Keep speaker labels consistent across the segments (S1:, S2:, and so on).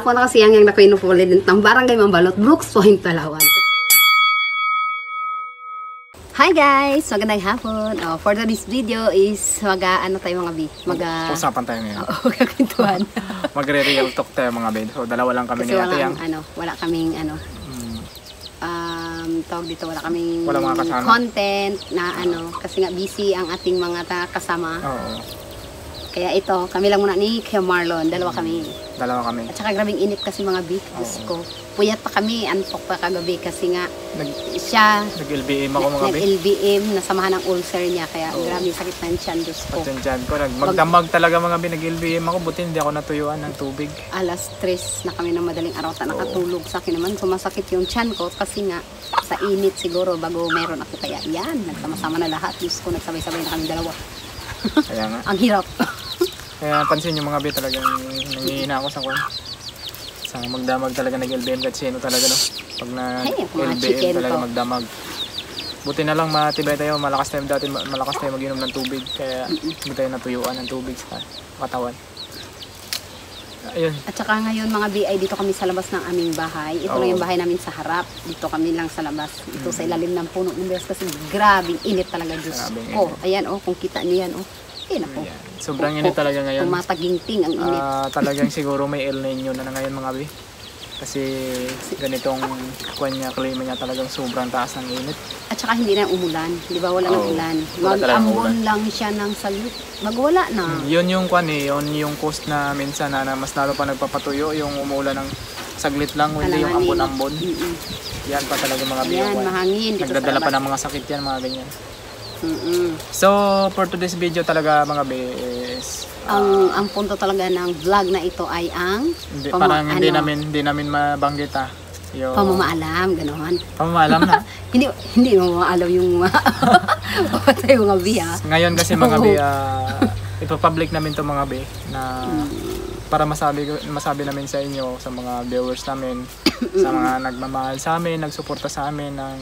S1: ako na kasi yang nakinupulit ng barangay Mambalot, Brooks Point, Palawan. Hi guys! Magandang hapon. For this video is ano tayo mga bi?
S2: Usapan tayo ngayon.
S1: Kakintuhan.
S2: Magre-real talk tayo mga bi. So dalawa lang kami ni Ate Yang.
S1: Wala kaming tawag dito, wala kaming
S2: mga kasama.
S1: Content na kasi nga busy ang ating mga kasama.
S2: Oo.
S1: Kaya ito, kami lang muna ni Kuya Marlon, dalawa kami. At saka grabing init kasi mga bi. Diyos ko. Puyat pa kami, antok pa kagabi kasi nga nag-LBM
S2: ako mga bi.
S1: Nag-LBM, nasamahan ng ulcer niya kaya grabe sakit na yung tiyan, Diyos ko.
S2: Magdamag talaga mga bi, nag-LBM ako, buti hindi ako natuyuan ng tubig.
S1: Alas 3 na kami ng madaling araw nakatulog. Sa akin naman sumasakit yung tiyan ko kasi nga sa init siguro bago meron ako, kaya yan, nagsama-sama na lahat. Diyos ko, nagsabay-sabay na kami dalawa.
S2: Kaya nga.
S1: Ang hirap.
S2: Kaya pansin nyo mga bi, talagang nangihina ako sa kwan. Sa magdamag talaga nag-LBM kahit sino talaga, no? Pag na-LBM talaga magdamag. Buti na lang matibay tayo, malakas tayo dati, malakas tayo mag-inom ng tubig. Kaya hindi tayo natuyuan ng tubig sa katawan. Ayun. At
S1: saka ngayon mga bi, ay dito kami sa labas ng aming bahay. Ito lang yung bahay namin sa harap. Dito kami lang sa labas. Ito sa ilalim ng puno ng bias kasi grabing init talaga, Diyos ko. Ayan kung kita niyo yan
S2: sobrang init talaga ngayon.
S1: Mataginting ang init.
S2: Talagang siguro may El Nino na ngayon mga bi. Kasi ganitong klima niya talagang sobrang taas ng init. At
S1: saka hindi na umulan. Di ba wala nang ulan. Mag-ambon lang siya ng saglit. Magwala na.
S2: Yun yung yun yung cost na minsan na mas lalo pa nagpapatuyo. Yung umulan ng saglit lang, hindi yung ambon-ambon. Yan pa talaga mga bi.
S1: Yan, mahangin.
S2: Nagdadala pa ng mga sakit yan, mga ganyan. So for today's video talaga mga be is
S1: ang punto talaga ng vlog na ito ay ang
S2: parang hindi namin mabanggit yung
S1: pamamaalam, ganoon.
S2: Pamamaalam na.
S1: hindi mo maalam yung patay mga bi.
S2: Ngayon kasi mga be ipa-public namin to mga be na para masabi namin sa inyo, sa mga viewers namin, sa mga nagmamahal sa amin, nagsuporta sa amin ng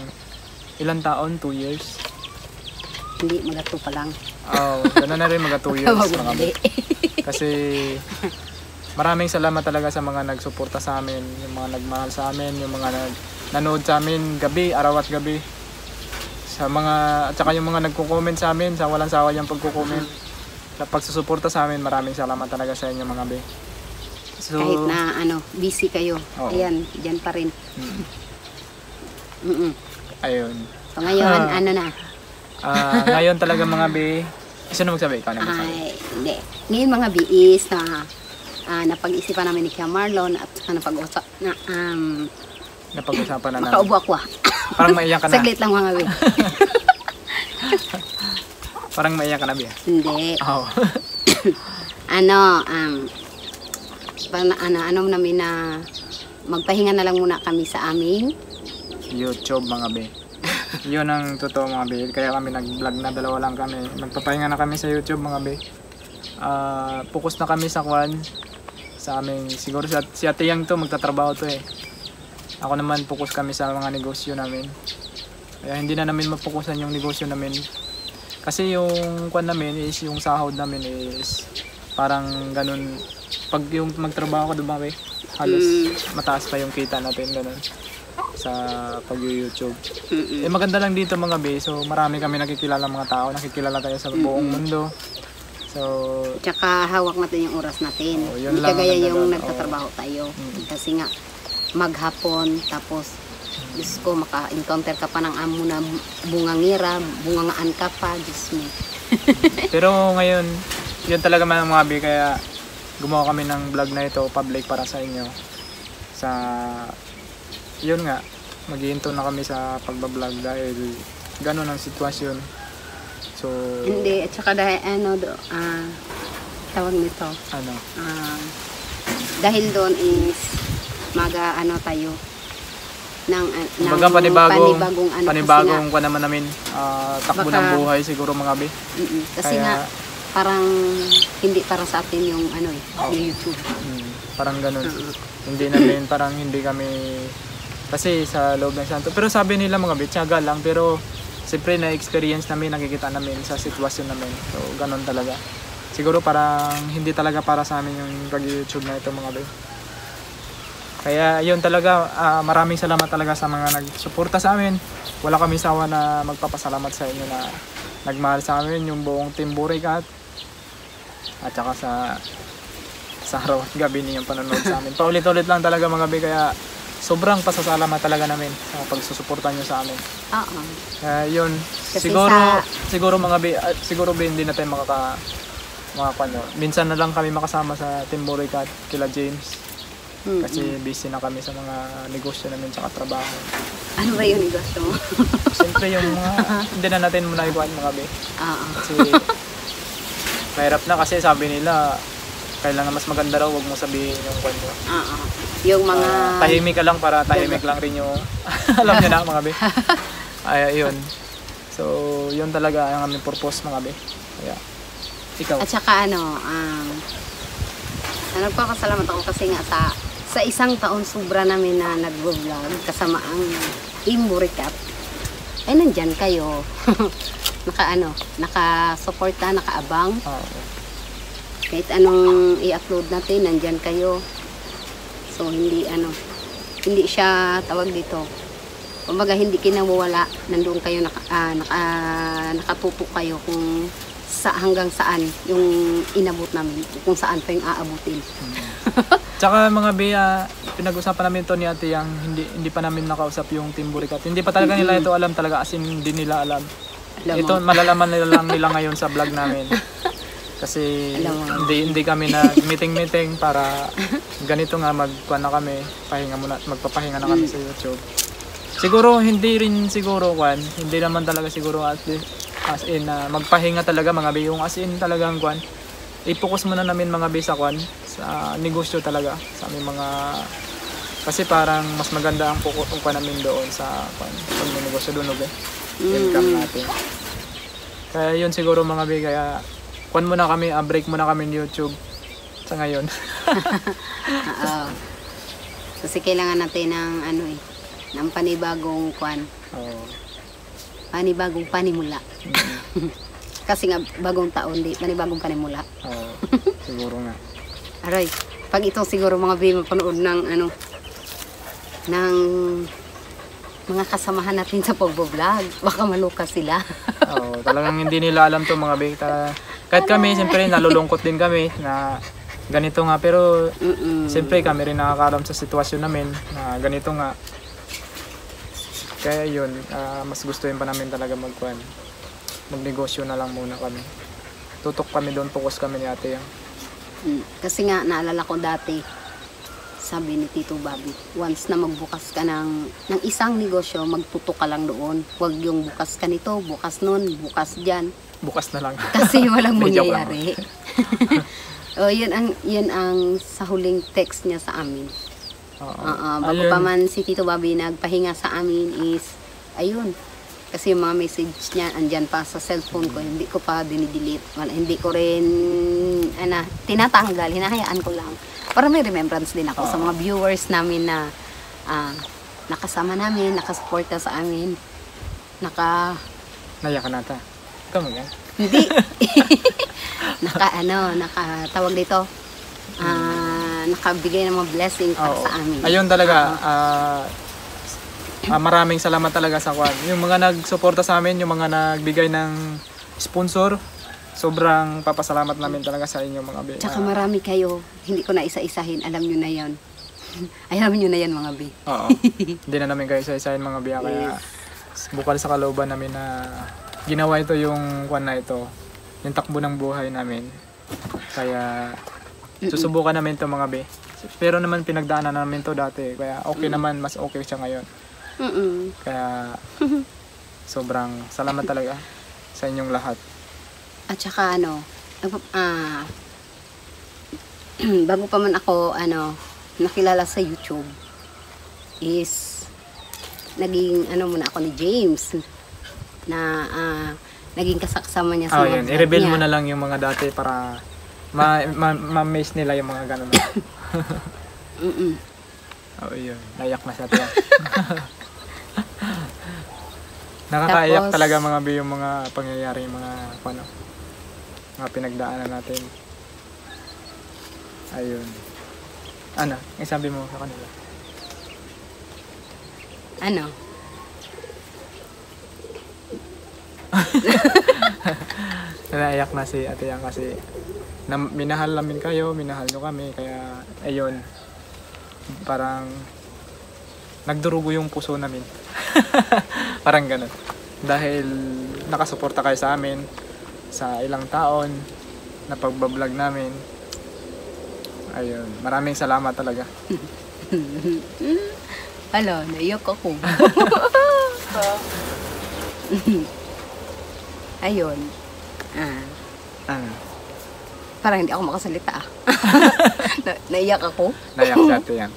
S2: ilang taon, 2 years.
S1: Hindi, mag-2 pa lang.
S2: Gano'n na rin mag-2 years. Kasi maraming salamat talaga sa mga nagsuporta sa amin, yung mga nagmahal sa amin, yung mga nanood sa amin gabi, araw at gabi. At saka yung mga nagko-comment sa amin, sa walang sawa yung pagko-comment. Sa pagsusuporta sa amin, maraming salamat talaga sa inyo mga be. So,
S1: kahit na busy kayo, ayan, dyan pa rin.
S2: Ayun.
S1: So ngayon,
S2: ngayon talaga mga bi, sino magsabi? Ikaw na magsabi.
S1: Hindi. Ngayon mga bi is napag-isipan namin ni Kuya Marlon at
S2: napag-usapan na namin.
S1: Makaubo ako
S2: Parang maiyak ka na.
S1: Saglit lang mga bi.
S2: Parang maiyak ka na bi.
S1: Hindi. Namin na magpahinga na lang muna kami sa aming
S2: YouTube mga bi. Yun ang totoo mga be. Kaya kami nag-vlog na, dalawa lang kami. Nagpapahinga na kami sa YouTube mga be. Focus na kami sa sa aming, siguro si Ate Yang to magtatrabaho to Ako naman focus kami sa mga negosyo namin. Kaya hindi na namin mapokusan yung negosyo namin. Kasi yung namin is, yung sahod namin is parang ganun. Pag yung magtrabaho ka doon halos mataas pa yung kita natin ganun sa pag-YouTube. Maganda lang dito mga be. So marami kami nakikilala mga tao, nakikilala tayo sa buong mundo. So
S1: tsaka hawak natin yung oras natin. Hindi kagaya yung nagtatrabaho tayo. Kasi nga maghapon tapos Diyos ko, maka-encounter ka pa ng amo na bungangira, bungangaan ka pa, Diyos mo.
S2: Pero ngayon, yun talaga mga be, kaya gumawa kami ng vlog na ito, public para sa inyo. Yun nga, mag-iinto na kami sa pagbablog dahil gano'n ang sitwasyon. So
S1: hindi, at saka dahil tawag nito. Dahil doon is tayo ng
S2: panibagong pa naman namin takbo ng buhay siguro mga be.
S1: Kasi nga parang hindi para sa atin yung yung YouTube.
S2: Parang gano'n. Hindi namin, parang hindi kami kasi sa loob ng santo. Pero sabi nila mga be, tiyaga lang, pero siyempre na-experience namin, nakikita namin sa sitwasyon namin. So gano'n talaga. Siguro parang hindi talaga para sa amin yung pag-YouTube na ito mga be. Kaya yun talaga, maraming salamat talaga sa mga nagsuporta sa amin. Wala kami sawa na magpapasalamat sa inyo na nagmahal sa amin, yung buong Team Burikat. At saka sa araw at gabi niyong panonood sa amin. Paulit-ulit lang talaga mga be, kaya sobrang pasasalamat talaga namin sa pagsusuporta niyo sa amin.
S1: Oo.
S2: Yun,
S1: Kasi
S2: siguro mga be, siguro be, hindi natin minsan na lang kami makasama sa Team Burikat, kila James. Kasi busy na kami sa mga negosyo namin sa trabaho.
S1: Ano ba yung negosyo mo?
S2: Siyempre yung mga, hindi na natin muna ibuan mga be. Kasi mahirap na, kasi sabi nila, kailangan mas maganda raw, huwag mo sabihin yung kwento.
S1: Yung mga...
S2: tahimik ka lang para tahimik lang rin yung... alam niyo na mga be. Yun. So, yun talaga ang aming purpose mga be. Kaya, ikaw.
S1: At saka nagpapasalamat ako kasi nga sa isang taon sobra namin na nag-vlog kasama ang Team Burikat. Ay, nandyan kayo. Naka-suporta, nakaabang. Kahit anong i-upload natin, nandyan kayo. So, hindi siya tawag dito. Kumbaga, hindi kinawawala. Nandoon kayo, nakatutok kayo kung hanggang saan yung inabot namin. Kung saan pa yung aabutin.
S2: Tsaka mga Bea, pinag-usapan namin to ni Ate Yang, hindi pa namin nakausap yung Team Burikat. Hindi pa talaga nila ito alam talaga, as in hindi nila alam. Ito malalaman nila lang nila ngayon sa vlog namin. Kasi hindi kami na meeting para ganito nga magkuha na kami, magpapahinga na kami sa YouTube. Siguro hindi naman talaga siguro as in magpahinga talaga mga Bea, yung as in talagang kwan. I-focus muna namin mga Bea sa negosyo talaga sa aming mga, kasi parang mas maganda ang focus namin doon sa pag-negosyo doon income natin. Kaya yun siguro mga Bea, kaya muna kami, break muna kami ng YouTube sa ngayon.
S1: Kasi kailangan natin ng panibagong panibagong panimula. Kasi nga bagong taon, panibagong panimula.
S2: Siguro nga.
S1: Aray, pag ito siguro mga Bea mapanood ng ng mga kasamahan natin sa pag-vlog, baka maluka sila.
S2: Talagang hindi nila alam to mga Bea. Kahit kami, siyempre nalulungkot din kami na ganito nga, pero siyempre kami rin nakakaram sa sitwasyon namin na ganito nga. Kaya yun, mas gustuhin pa namin talaga magnegosyo na lang muna kami. Tutok kami doon, focus kami ni Ate Yang.
S1: Kasi nga naalala ko dati, sabi ni Tito Bobby, once na magbukas ka ng isang negosyo, magtutok ka lang doon. Huwag yung bukas ka nito, bukas nun, bukas dyan.
S2: Bukas na lang.
S1: Kasi walang mangyayari. Yun ang sa huling text niya sa amin. Bago pa man si Tito Bobby nagpahinga sa amin is, ayun. Kasi yung mga message niya, andyan pa sa cellphone ko, hindi ko pa dinidelete. Hindi ko rin, tinatanggal, hinahayaan ko lang. Para may remembrance din ako sa mga viewers namin na nakasama namin, nakasuporta sa amin.
S2: Naiyak ka nata. Ikaw mo yan?
S1: Hindi. Nakatawag dito. Nakabigay ng mga blessing para sa amin.
S2: Ayun talaga, maraming salamat talaga sa yung mga nagsuporta sa amin, yung mga nagbigay ng sponsor, sobrang papasalamat namin talaga sa inyo mga Bea.
S1: Tsaka marami kayo, hindi ko na isa-isahin, alam nyo na yan. Alam nyo na yan mga Bea.
S2: Hindi na namin kayo isa-isahin mga Bea, kaya bukal sa kalooban namin na ginawa ito yung na ito, yung takbo ng buhay namin. Kaya susubukan namin ito mga Bea. Pero naman pinagdaanan namin to dati, kaya okay naman, mas okay siya ngayon. Kaya sobrang salamat talaga sa inyong lahat.
S1: At saka bago pa man ako nakilala sa YouTube is naging muna ako ni James na naging kasama niya sa
S2: mga vlog i-reveal niya. Mo na lang yung mga dati para ma-miss nila yung mga ganun. Yun. Nayak na siya. Nakakaiyak talaga mga Bea yung mga pangyayari, yung mga pinagdaanan natin. Ayun. Ano? Sabi mo sa kanila?
S1: Ano?
S2: Naiyak na si Ate Yang kasi minahal namin kayo, minahal nyo kami, kaya ayun, parang nagdurugo yung puso namin. Parang ganun. Dahil nakasuporta kayo sa amin sa ilang taon na pagbablog namin. Ayun, maraming salamat talaga.
S1: Hala, naiyak ako. Ayun.
S2: Ano?
S1: Parang hindi ako makasalita. Naiyak ako.
S2: Naiyak si Ate Yang.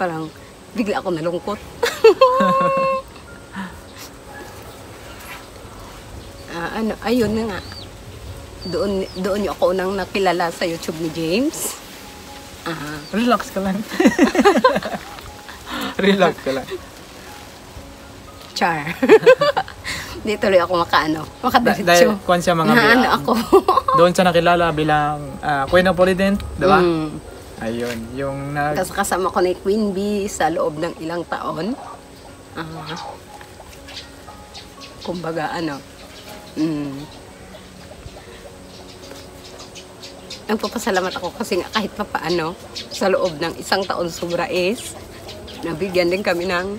S1: Parang bigla ako nalungkot. Ayun na nga. Doon niyo ako nang nakilala sa YouTube ni James.
S2: Relax ka lang. Relax ka lang.
S1: Char. Di tuloy ako makadiretso.
S2: Dahil kung siya mga
S1: Ano ako.
S2: doon sa nakilala bilang Queen of Polydent, diba? Ayun, yung
S1: kasama ko ni Queen Bee sa loob ng ilang taon. Kumbaga ang papasalamat ako kasi nga kahit pa paano sa loob ng isang taon sobra is nabigyan din kami ng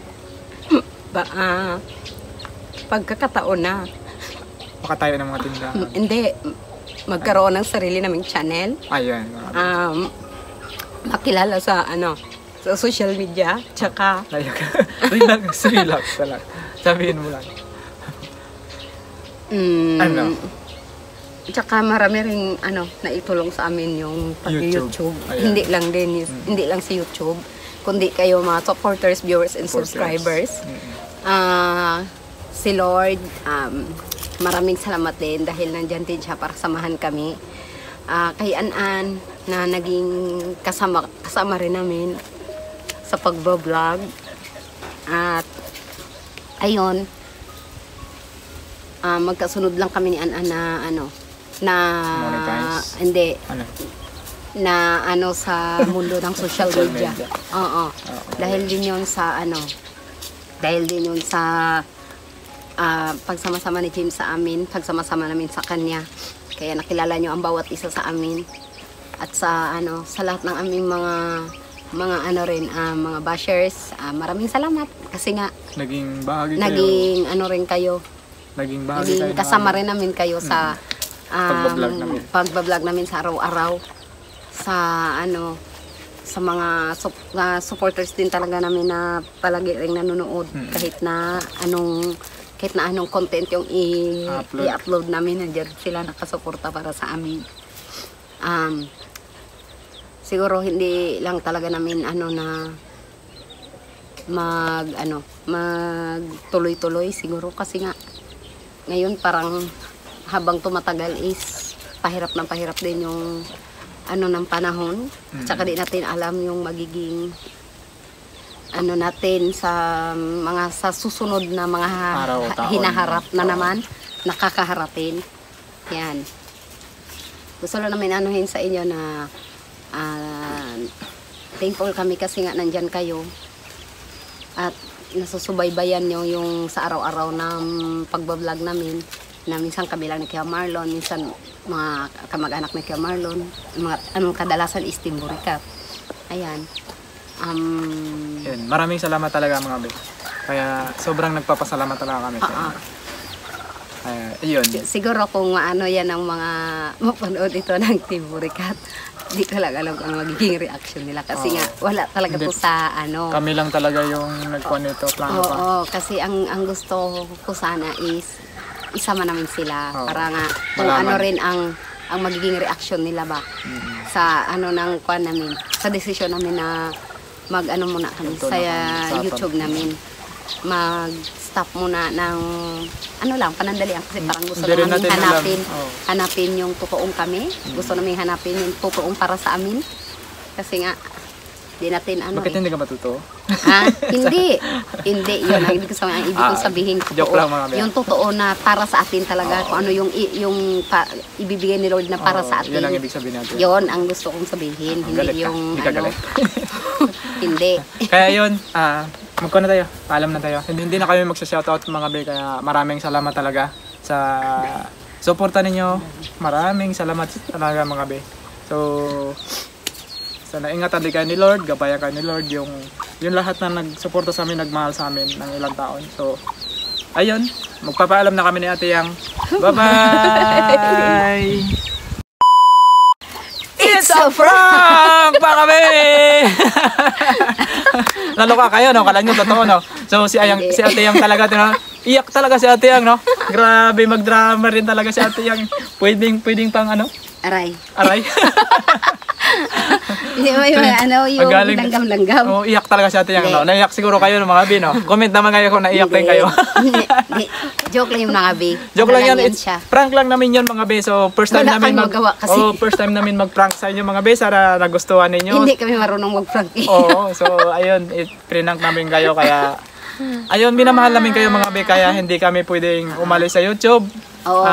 S1: pagkakataon na
S2: makatayo ng mga tindahan.
S1: Hindi, magkaroon ng sarili naming channel.
S2: Ayun.
S1: Makilala sa sa social media, tsaka
S2: relax lang. Sabihin mo lang.
S1: Tsaka marami ring naitulong sa amin yung pag-YouTube. Hindi lang sa YouTube, kundi kayo mga supporters, viewers, and subscribers. Si Lord, maraming salamat din dahil nandyan din siya para samahan kami. Kay An na naging kasama rin namin sa pagbablog. At ayun, magkasunod lang kami ni An na
S2: monetize?
S1: Hindi. Na sa mundo ng social media. Oo. Dahil din yun sa pagsama-sama ni James sa amin, pagsama-sama namin sa kanya. Kaya nakilala nyo ang bawat isa sa amin. At sa lahat ng aming mga bashers, maraming salamat kasi nga
S2: naging bahagi kayo.
S1: Naging kayo.
S2: Naging bahagi kayo.
S1: Kasama rin namin kayo sa
S2: pagbablog namin
S1: sa araw-araw. Sa mga supporters din talaga namin na palagi ring nanonood kahit na anong content yung i-upload namin, nandiyan sila nakasuporta para sa amin. Siguro hindi lang talaga namin magtuloy-tuloy siguro kasi nga ngayon parang habang tumatagal is pahirap din yung ng panahon. Tsaka di natin alam yung magiging natin sa susunod na mga hinaharap na naman, nakakaharapin. Yan. Gusto lang namin anuhin sa inyo na thankful kami kasi nga nandyan kayo at nasusubaybayan nyo yung sa araw-araw ng pagbablog namin na minsan kabilang ni Kuya Marlon, minsan mga kamag-anak ni Kuya Marlon, kadalasan is Team Burikat. Ayan.
S2: Maraming salamat talaga mga be. Kaya sobrang nagpapasalamat talaga kami sa inyo. Ayun.
S1: Siguro kung yan ang mga mapanood ito ng Team Burikat, di ko lang alam kung magiging reaction nila kasi nga wala talaga to sa
S2: Kami lang talaga yung nagkuhan nito, plano pa.
S1: Oo, kasi ang gusto ko sana is isama namin sila para nga kung rin ang magiging reaction nila ba sa ng kuan namin, sa desisyon namin na muna kami sa YouTube namin, mag-stop muna ng panandalian kasi parang gusto namin hanapin yung totoong kami, gusto namin hanapin yung totoong para sa amin kasi nga di natin
S2: Bakit hindi ka matuto?
S1: Hindi yun ang ibig kong sabihin yung totoo na para sa atin talaga, kung yung ibibigay ni Lord na para sa atin,
S2: yun ang ibig sabihin natin.
S1: Yun ang gusto kong sabihin, hindi yung
S2: hindi.
S1: hindi.
S2: Kaya yun, magko na tayo. Paalam na tayo. Hindi na kami magsa-shoutout mga be, kaya maraming salamat talaga sa suporta ninyo. Maraming salamat talaga mga be. So, sana ingatan din kayo ni Lord, gabayan kayo ni Lord, yung lahat na nagsuporta sa amin, nagmahal sa amin ng ilang taon. So, ayun, magpapaalam na kami ni Ate Yang. Bye-bye! It's a prank! Mga be! Naloka kayo, no? Kala nyo totoo, no? So, si Ate Yang talaga, iyak talaga si Ate Yang, no? Grabe, magdrama rin talaga si Ate Yang. Pwedeng pang ano?
S1: Aray.
S2: Hindi
S1: mo yung langgam-langgam.
S2: Oh, iyak talaga si Ate Yang, no? Naiyak siguro kayo, mga be, no? Comment naman kayo kung naiyak din kayo.
S1: Joke lang yung mga be.
S2: Joke lang yan. Prank lang namin yun mga be. So, first time namin mag-prank sa inyo mga be. Sana nagustuhan ninyo.
S1: Hindi kami marunong mag-prank.
S2: Oo. So, ayun. Prank namin kayo. Kaya, ayun, minamahal namin kayo mga be. Kaya hindi kami pwedeng umalis sa YouTube.
S1: Oo,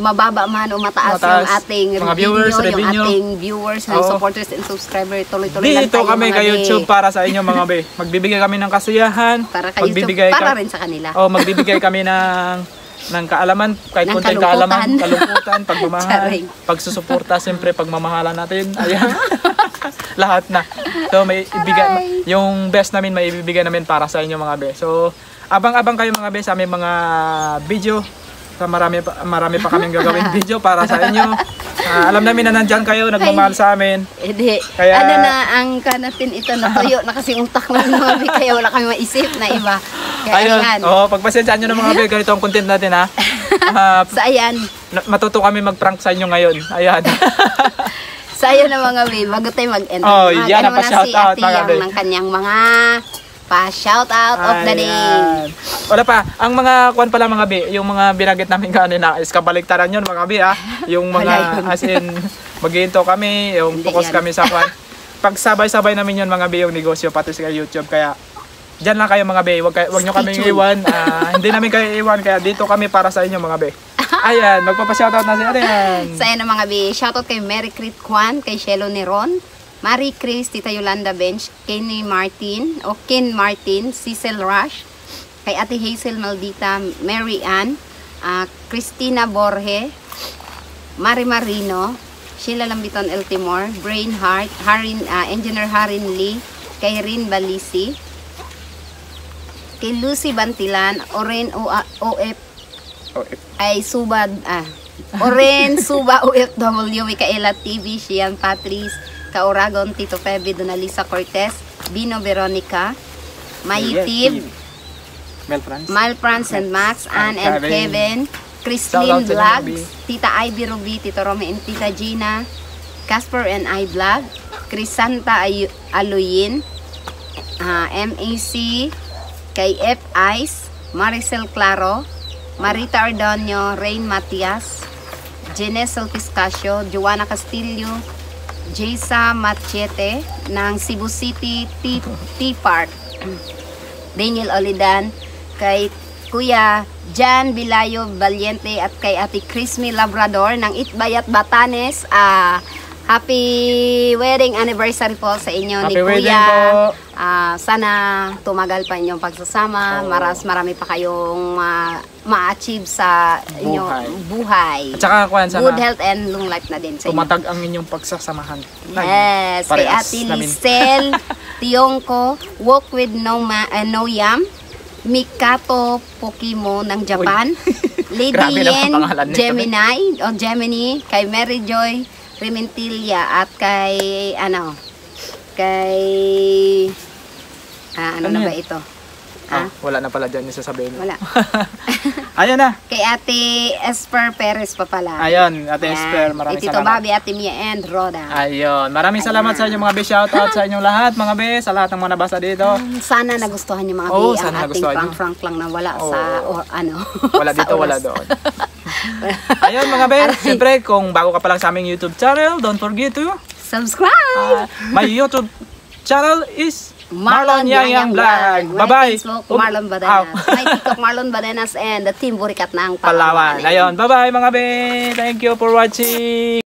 S1: mababa man o mataas yung ating
S2: mga viewers,
S1: yung ating viewers, ng supporters and subscribers, tuloy-tuloy lang
S2: dito kami kay YouTube para sa inyo mga be. Magbibigay kami ng kasiyahan,
S1: para kay YouTube, para rin sa kanila.
S2: Oh, magbibigay kami ng kaalaman, kahit konting kaalaman, kalungkutan, pagmamahal, pagsusuporta, siyempre pagmamahalan natin. Ayan. Lahat na. So may ibigay, yung best namin may ibibigay namin para sa inyo mga be. So abang-abang kayo mga be sa aming mga video. So, marami pa kaming gagawin video para sa inyo. Alam namin na nandyan kayo, nagmamahal sa amin.
S1: Hindi. Kaya, ano na ang kanatin ito, natuyo na kasi utak lang mga be, kaya wala kami maisip na iba. Kaya
S2: ayun. Pagpasensyaan nyo na mga be, ganito ang content natin ha.
S1: Sa ayan.
S2: Matuto kami mag-prank sa inyo ngayon. Ayan.
S1: Sa ayan na mga be, bago tayo mag-end.
S2: Yan ang pa-shoutout mga be.
S1: Ng kanyang mga pa-shoutout of the day.
S2: Wala pa. Ang mga kwan pala mga be, yung mga binagit namin kanina is kabaliktaran yun mga be ha. Yung mga as in mag-iinto kami, yung focus kami sa kwan. Pag sabay-sabay namin yun mga be yung negosyo pati sa YouTube. Kaya dyan lang kayo mga be. Wag nyo kami iwan. Hindi namin kayo iwan. Kaya dito kami para sa inyo mga be. Ayan, magpapa-shoutout na si Arian.
S1: Sa inyo mga be, shoutout kay Mary Crit Kwan, kay Shelo Neron, Marie Chris, Tita Yolanda Bench, Ken Martin, Cecil Rush, kay Ate Hazel Maldita, Mary Ann, Christina Borge, Mari Marino, Sheila Lambiton Eltimore, Brain Heart, Engineer Harin Lee, kay Rin Balisi, kay Lucy Bantilan, Oren OF, ay Subad, Oren Suba OFW, Micaela TV, Shian Patrice, Kauragon, Tito Feby, Donalisa Cortez, Bino Veronica, Mayitib, Mel France and Max, Ann and Kevin, Christine Vlogs, Tita Ivy Ruby, Tito Rome and Tita Gina, Casper and I Vlog, Crisanta Aluyin, MAC, kay F. Ice, Maricel Claro, Marita Ardonio, Rain Matias, Jenesel Piscasio, Joanna Castillo, Jaysa Machete ng Cebu City Tea Park, Daniel Olidan, kay Kuya Jan Bilayo Valiente at kay Ate Crismy Labrador ng Itbayat Batanes. Happy wedding anniversary po sa inyo ni Kuya. Sana tumagal pa inyong pagsasama. Marami pa kayong ma-achieve sa inyong buhay.
S2: At saka
S1: good health and long life na din sa inyo.
S2: Tumatag ang inyong pagsasamahan.
S1: Yes. Kay Ate Lisel Tionko, Walk with No Yam, Mikato Pokimo ng Japan, Lady Yen Gemini, kay Mary Joy Rementilia at kay ano na ba ito?
S2: Wala na pala dyan yung sasabihin.
S1: Wala.
S2: Ayan na.
S1: Kay Ate Esper Perez pa pala.
S2: Ayun, Ate Esper, maraming
S1: Tito
S2: salamat.
S1: Bobby, Ate Mia and Roda.
S2: Ayun, maraming salamat sa inyo mga be. Shoutout sa inyong lahat mga be, sa lahat ng mga nabasa dito.
S1: Sana nagustuhan niyo mga be ang ating prank lang na wala sa
S2: wala dito, wala doon. Ayun mga be, siyempre kung bago ka pa lang sa aming YouTube channel, don't forget to
S1: subscribe.
S2: My YouTube channel is Marlon Yang Vlog. Bye-bye.
S1: Marlon Badenas. My TikTok Marlon Badenas and the Team Burikat ng
S2: Palawan. Ayun, bye-bye mga be. Thank you for watching.